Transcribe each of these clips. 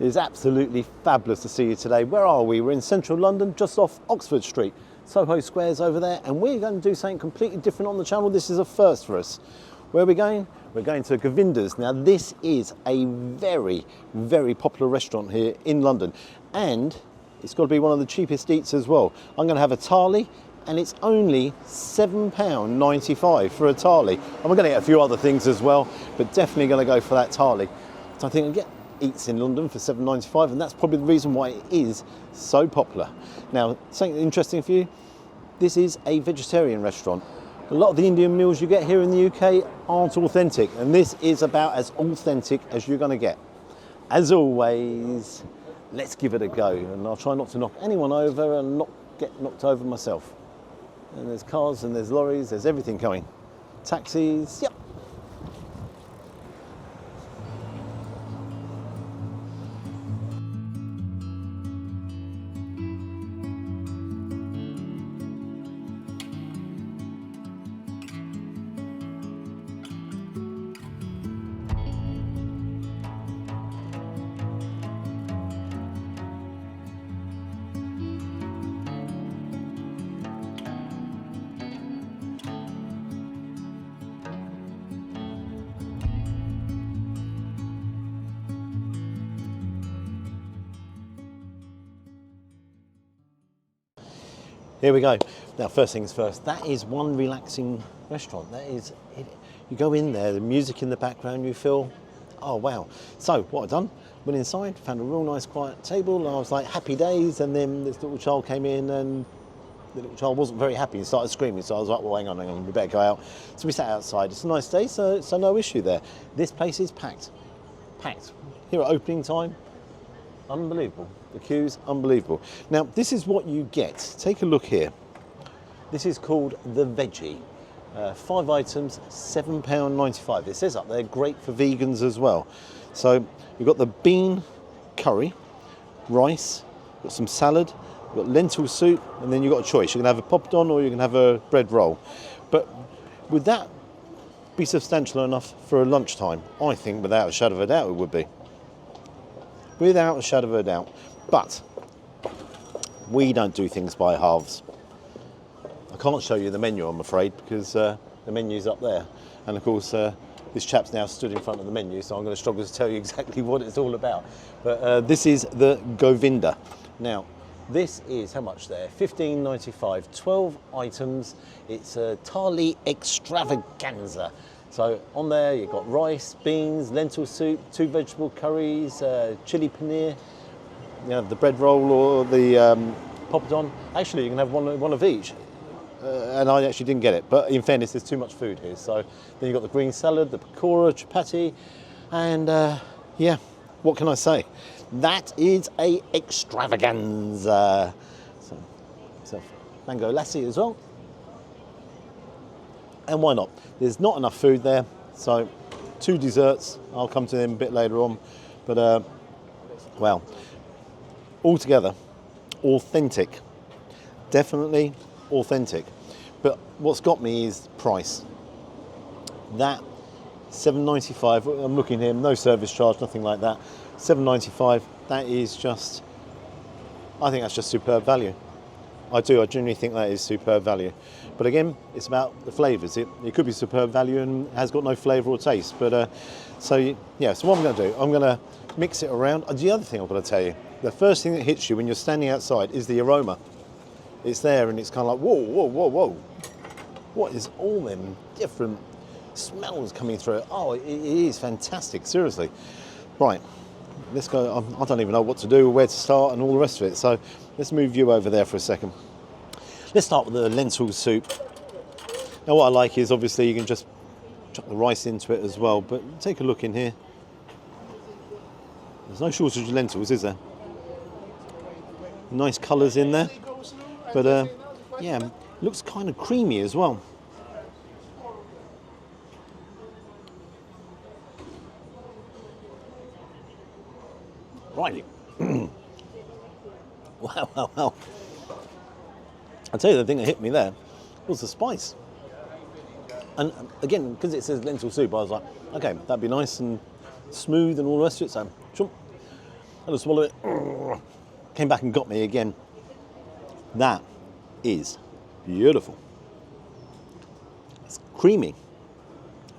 It is absolutely fabulous to see you today. Where are we? We're in central London, just off Oxford Street. Soho Square's over there, and we're going to do something completely different on the channel. This is a first for us. Where are we going? We're going to Govinda's. Now, this is a very, very popular restaurant here in London, and it's got to be one of the cheapest eats as well. I'm going to have a thali, and it's only £7.95 for a thali. And we're going to get a few other things as well, but definitely going to go for that thali. So I think I'll get eats in London for £7.95, and that's probably the reason why it is so popular. Now, something interesting for you, this is a vegetarian restaurant. A lot of the Indian meals you get here in the UK aren't authentic, and this is about as authentic as you're going to get. As always, let's give it a go, and I'll try not to knock anyone over and not get knocked over myself. And there's cars and there's lorries, there's everything coming. Taxis, yep. Here we go. Now, first things first, that is one relaxing restaurant. That is it. You go in there, the music in the background, you feel, oh wow. So what I've done, went inside, found a real nice quiet table, and I was like, happy days, and then this little child came in, and the little child wasn't very happy and started screaming, so I was like, well, hang on, we better go out. So we sat outside. It's a nice day, so no issue there. This place is packed. Packed. Here at opening time, unbelievable. The queue's unbelievable. Now, this is what you get. Take a look here. This is called the veggie. 5 items, £7.95. It says up there, great for vegans as well. So you've got the bean curry, rice, got some salad, you've got lentil soup, and then you've got a choice. You can have a poppadom or you can have a bread roll. But would that be substantial enough for a lunchtime? I think without a shadow of a doubt it would be. Without a shadow of a doubt. But we don't do things by halves. I can't show you the menu, I'm afraid, because the menu's up there. And of course, this chap's now stood in front of the menu, so I'm going to struggle to tell you exactly what it's all about. But this is the Govinda. Now, this is how much there? £15.95, 12 items. It's a thali extravaganza. So on there you've got rice, beans, lentil soup, 2 vegetable curries, chili paneer, you know, the bread roll or the poppadom. Actually, you can have one of each. And I actually didn't get it, but in fairness, there's too much food here. So then you've got the green salad, the pakora, chapati, and yeah, what can I say? That is a extravaganza. So mango lassi as well. And why not? There's not enough food there, so 2 desserts. I'll come to them a bit later on. But, well, altogether, authentic. Definitely authentic. But what's got me is price. That £7.95, I'm looking here, no service charge, nothing like that. £7.95, that is just, I think that's just superb value. I genuinely think that is superb value. But again, it's about the flavours. It could be superb value and has got no flavour or taste. But so yeah, so what I'm going to do, I'm going to mix it around. The other thing I've got to tell you, the first thing that hits you when you're standing outside is the aroma. It's there and it's kind of like, whoa, whoa, whoa, whoa. What is all them different smells coming through? Oh, it is fantastic, seriously. Right, let's go. I don't even know what to do or where to start and all the rest of it. So let's move you over there for a second. Let's start with the lentil soup. Now what I like is obviously you can just chuck the rice into it as well, but take a look in here. There's no shortage of lentils, is there? Nice colours in there, but yeah, looks kind of creamy as well. Righty. Wow, wow, wow. I'll tell you the thing that hit me there was the spice. And again, because it says lentil soup, I was like, okay, that'd be nice and smooth and all the rest of it. So, had to swallow it. Came back and got me again. That is beautiful. It's creamy.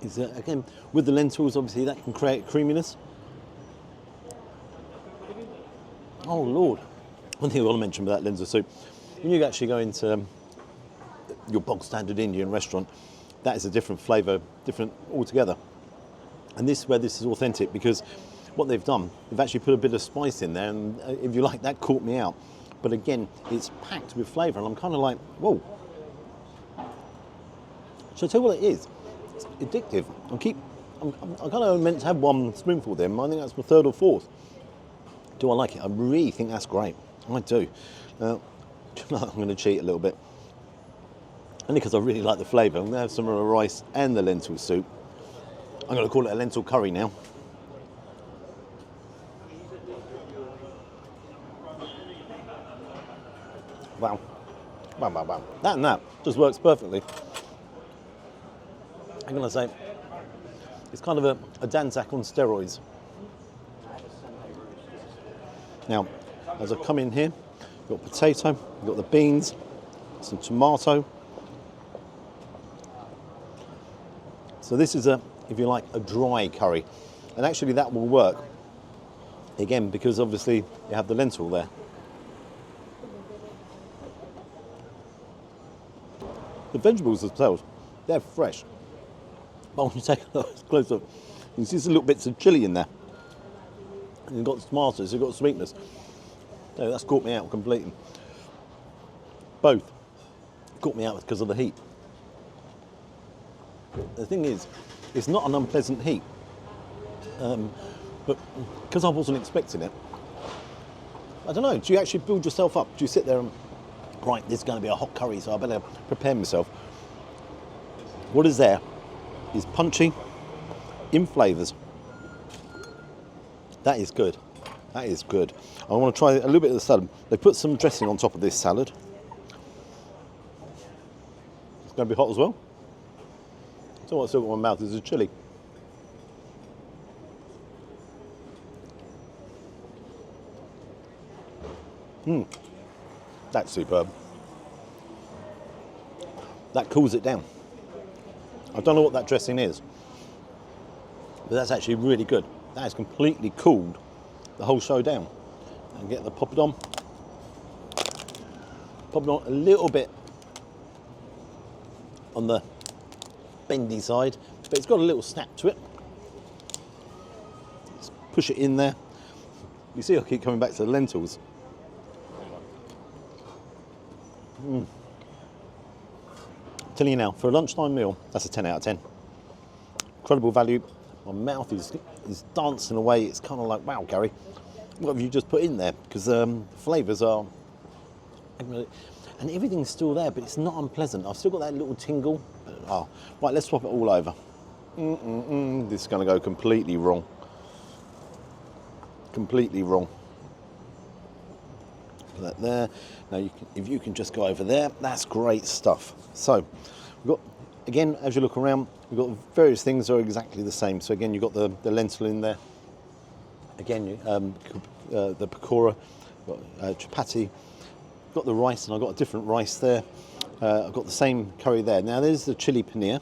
It's, again, with the lentils, obviously that can create creaminess. Oh Lord. One thing I want to mention about lentil soup, when you actually go into your bog standard Indian restaurant, that is a different flavour, different altogether. And this is where this is authentic, because what they've done, they've actually put a bit of spice in there, and if you like, that caught me out. But again, it's packed with flavour, and I'm kind of like, whoa. So I tell you what it is, it's addictive. I kind of meant to have one spoonful there. I think that's my third or fourth. Do I like it? I really think that's great. I do. I'm going to cheat a little bit. Only because I really like the flavour. I'm going to have some of the rice and the lentil soup. I'm going to call it a lentil curry now. Wow. Wow, wow, wow. That and that just works perfectly. I'm going to say it's kind of a Danzak on steroids. Now, as I come in here, you've got potato, you've got the beans, some tomato. So this is if you like, a dry curry. And actually that will work, again, because obviously you have the lentil there. The vegetables themselves, they're fresh. But when you take a close look, you can see there's little bits of chilli in there. And you've got the tomatoes, you've got sweetness. So that's caught me out completely. Both caught me out because of the heat. The thing is, it's not an unpleasant heat. But because I wasn't expecting it, I don't know, do you actually build yourself up? Do you sit there and, right, this is going to be a hot curry, so I better prepare myself? What is there is punchy in flavours. That is good. That is good. I want to try a little bit of the salad. They put some dressing on top of this salad. It's going to be hot as well. So what's still got in my mouth is a chilli. That's superb. That cools it down. I don't know what that dressing is, but that's actually really good. That has completely cooled the whole show down. And get the pop it on. Pop it on a little bit on the bendy side, but it's got a little snap to it. Let's push it in there. You see I keep coming back to the lentils. I'm telling you now, for a lunchtime meal, that's a 10 out of 10. Incredible value. My mouth is dancing away. It's kind of like, wow, Gary, what have you just put in there? Because flavours are, and everything's still there, but it's not unpleasant. I've still got that little tingle. Oh, right, let's swap it all over. This is going to go completely wrong. Completely wrong. Put that there. Now, if you can just go over there, that's great stuff. So, we've got, again, as you look around, we've got various things that are exactly the same. So again, you've got the lentil in there. Again, the pakora, chapati. Got the rice, and I've got a different rice there. I've got the same curry there. Now there's the chili paneer.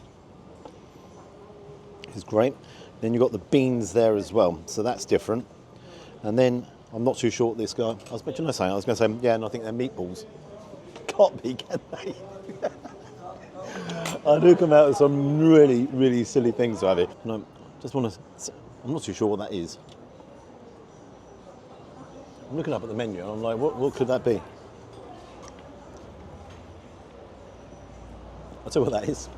It's great. Then you've got the beans there as well, so that's different. And then I'm not too sure what this guy. I was going to say, yeah, and I think they're meatballs. Can't be, can they? I do come out with some really, really silly things to have it. And I just want to. I'm not too sure what that is. I'm looking up at the menu, and I'm like, what could that be? I'll tell you what that is.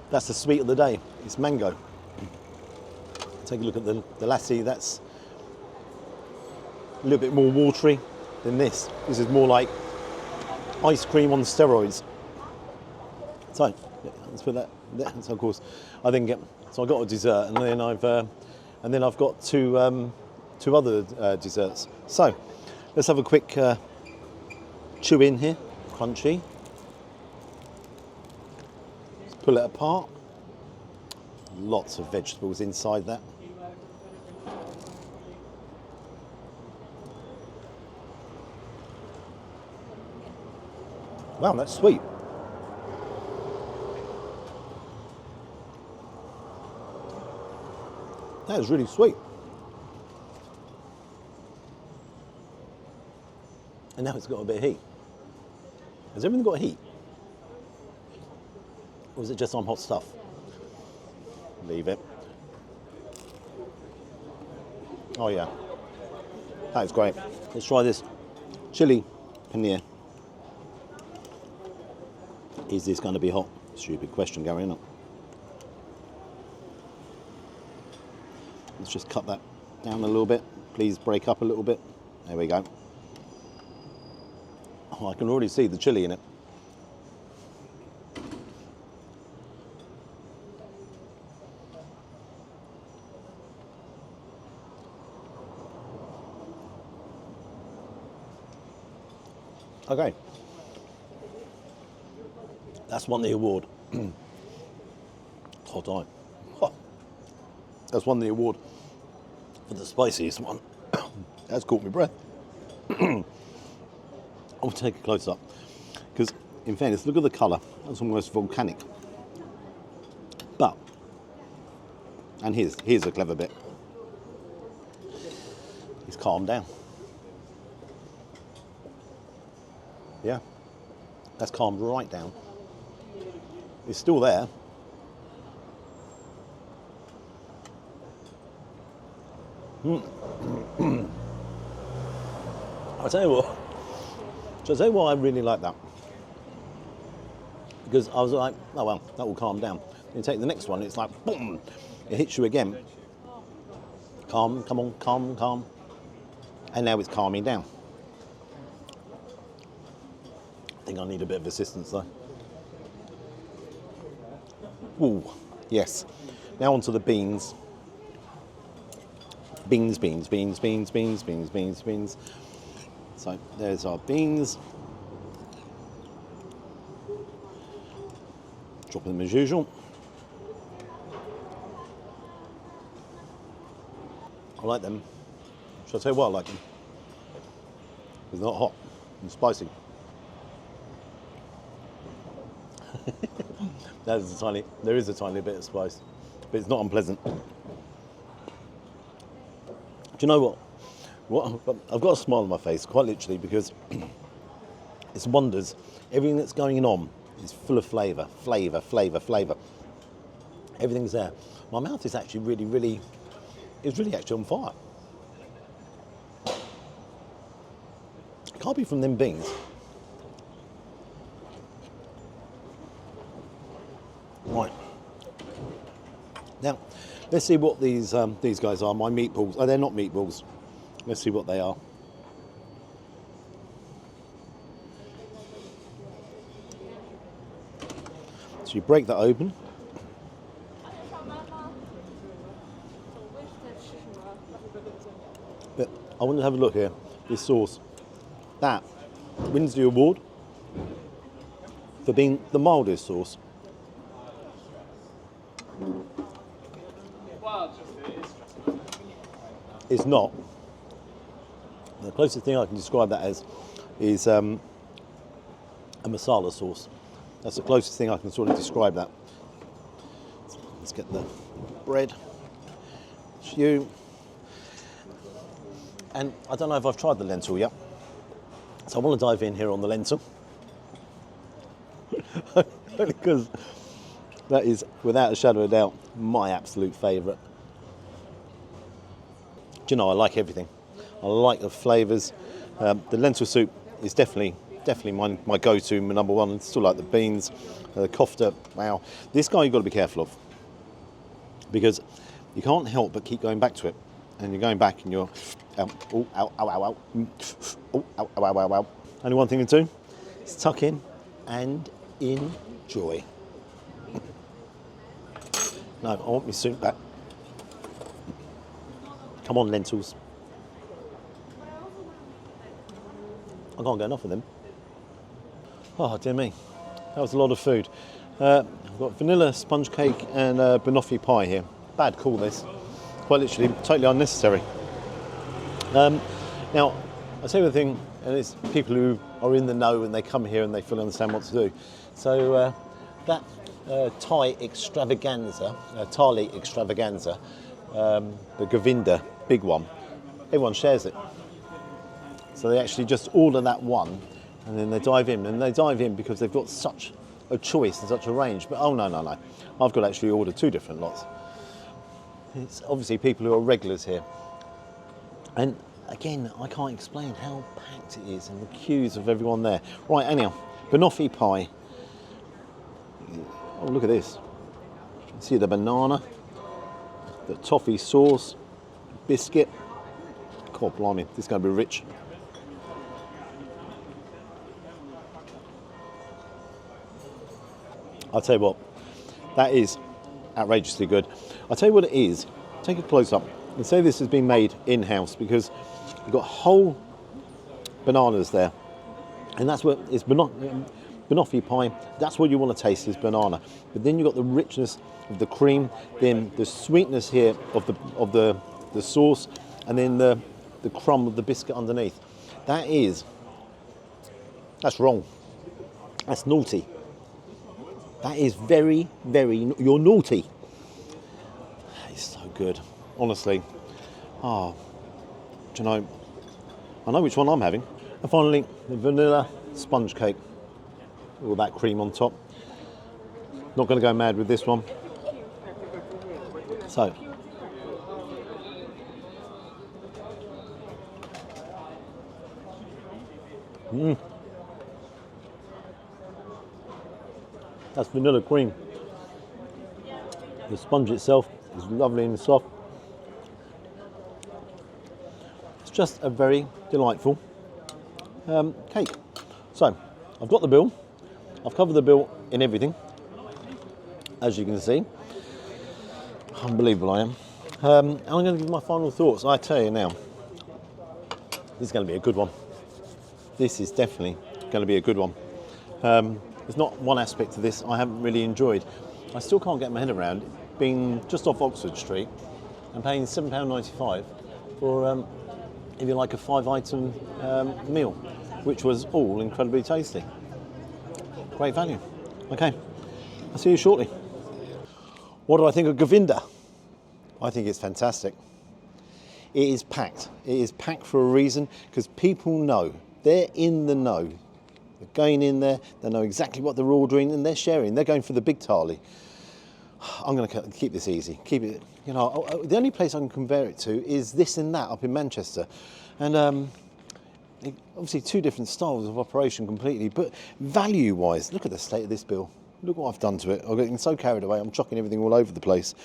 That's the sweet of the day. It's mango. Take a look at the lassi. That's a little bit more watery than this. This is more like ice cream on steroids. So let's put that there. So of course, I then so I got a dessert, and then I've got two other desserts. So let's have a quick chew in here. Crunchy. Pull it apart. Lots of vegetables inside that. Wow, that's sweet. That is really sweet. And now it's got a bit of heat. Has everything got heat? Or is it just on hot stuff? Leave it. Oh yeah, that is great. Let's try this chili paneer. Is this going to be hot? Stupid question going on. Let's just cut that down a little bit. Please break up a little bit. There we go. Oh, I can already see the chili in it. Okay. That's won the award. Hot eye. Oh. That's won the award for the spiciest one. That's caught me breath. I'll take a close up because, in fairness, look at the colour. That's almost volcanic. But, and here's a clever bit. It's calmed down. Yeah, that's calmed right down. It's still there. I'll tell you what. Shall I tell you why I really like that? Because I was like, oh well, that will calm down. You take the next one, it's like, boom, it hits you again. Calm, come on, calm, calm. And now it's calming down. I think I need a bit of assistance though. Ooh, yes. Now onto the beans. Beans, beans, beans, beans, beans, beans, beans, beans. So there's our beans. Drop them as usual. I like them. Shall I tell you why I like them? It's not hot and spicy. There is a tiny bit of spice, but it's not unpleasant. Do you know what? I've got a smile on my face, quite literally, because it's wonders. Everything that's going on is full of flavour, flavour, flavour, flavour. Everything's there. My mouth is actually really actually on fire. It can't be from them beans. Right. Now, let's see what these guys are. My meatballs. Oh, they're not meatballs. Let's see what they are. So you break that open. But I want to have a look here. This sauce. That wins the award for being the mildest sauce. It's not. The closest thing I can describe that as is a masala sauce. That's the closest thing I can sort of describe that. Let's get the bread. Stew. And I don't know if I've tried the lentil yet. So I want to dive in here on the lentil. Only because that is, without a shadow of a doubt, my absolute favourite. Do you know, I like everything. I like the flavours. The lentil soup is definitely my go-to, my number one. I still like the beans, the kofta. Wow, this guy you've got to be careful of because you can't help but keep going back to it, and you're going back and you're oh, ow, ow, ow, ow, oh, ow, ow, ow, ow, ow. Only one thing to do is tuck in and enjoy. No, I want my soup back. Come on, lentils. I can't get enough of them. Oh, dear me. That was a lot of food. I've got vanilla sponge cake and banoffee pie here. Bad call, this. Quite literally, totally unnecessary. Now, I tell you the thing, and it's people who are in the know and they come here and they fully understand what to do. So that Thai extravaganza, Thali extravaganza, the Govinda, big one, everyone shares it. So they actually just order that one and then they dive in. And they dive in because they've got such a choice and such a range. But oh no, I've got to actually order 2 different lots. It's obviously people who are regulars here. And again, I can't explain how packed it is and the queues of everyone there. Right, anyhow, banoffee pie. Oh, look at this. You can see the banana, the toffee sauce, biscuit. God blimey, this is going to be rich. I'll tell you what, that is outrageously good. I'll tell you what it is. Take a close up and say this has been made in-house, because you've got whole bananas there. And that's what it's banoffee pie. That's what you want to taste, is banana. But then you've got the richness of the cream, then the sweetness here of the sauce, and then the crumb of the biscuit underneath. That's wrong. That's naughty. That is very, very, you're naughty. It's so good, honestly. Oh, do you know, I know which one I'm having. And finally, the vanilla sponge cake with all that cream on top. Not going to go mad with this one. So, that's vanilla cream. The sponge itself is lovely and soft. It's just a very delightful cake. So, I've got the bill. I've covered the bill in everything, as you can see. Unbelievable I am. And I'm going to give my final thoughts. I tell you now, this is going to be a good one. This is definitely going to be a good one. There's not one aspect to this I haven't really enjoyed. I still can't get my head around being just off Oxford Street and paying £7.95 for, if you like, a 5-item meal, which was all incredibly tasty. Great value. Okay, I'll see you shortly. What do I think of Govinda? I think it's fantastic. It is packed. It is packed for a reason, because people know. They're in the know. They're going in there, they know exactly what they're ordering, and they're sharing. They're going for the big thali. I'm going to keep this easy. Keep it, you know, the only place I can compare it to is this and that up in Manchester. And obviously 2 different styles of operation completely, but value-wise, look at the state of this bill. Look what I've done to it. I'm getting so carried away, I'm chucking everything all over the place.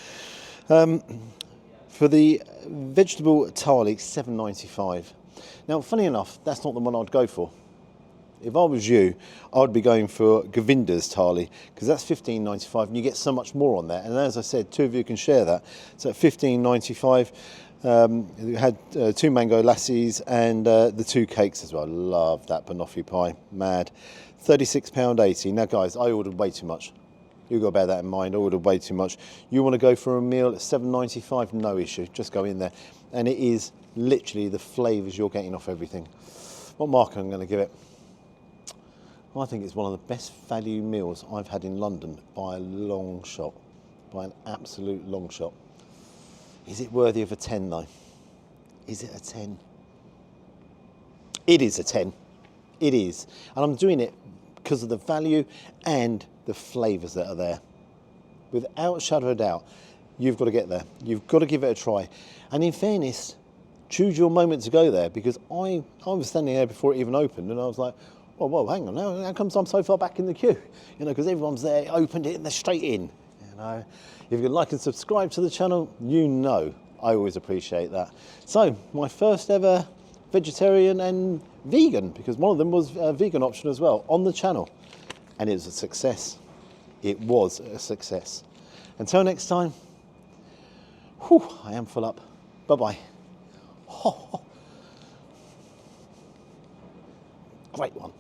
For the vegetable thali, £7.95. Now, funny enough, that's not the one I'd go for. If I was you, I'd be going for Govinda's thali, because that's £15.95 and you get so much more on that. And as I said, 2 of you can share that. So at £15.95, you had 2 mango lassis and the 2 cakes as well. Love that banoffee pie, mad. £36.80. Now guys, I ordered way too much. You've got to bear that in mind, I ordered way too much. You want to go for a meal at £7.95, no issue, just go in there. And it is literally the flavours you're getting off everything. What mark I'm going to give it? I think it's one of the best value meals I've had in London by a long shot, by an absolute long shot. Is it worthy of a 10 though? Is it a 10? It is a 10. It is. And I'm doing it because of the value and the flavours that are there. Without a shadow of a doubt, you've got to get there. You've got to give it a try. And in fairness, choose your moment to go there, because I was standing there before it even opened and I was like, whoa, hang on, how comes I'm so far back in the queue? You know, because everyone's there, opened it and they're straight in. You know, if you can like and subscribe to the channel, you know I always appreciate that. So, my first ever vegetarian and vegan, because one of them was a vegan option as well, on the channel. And it was a success. It was a success. Until next time, I am full up. Bye-bye. Great one.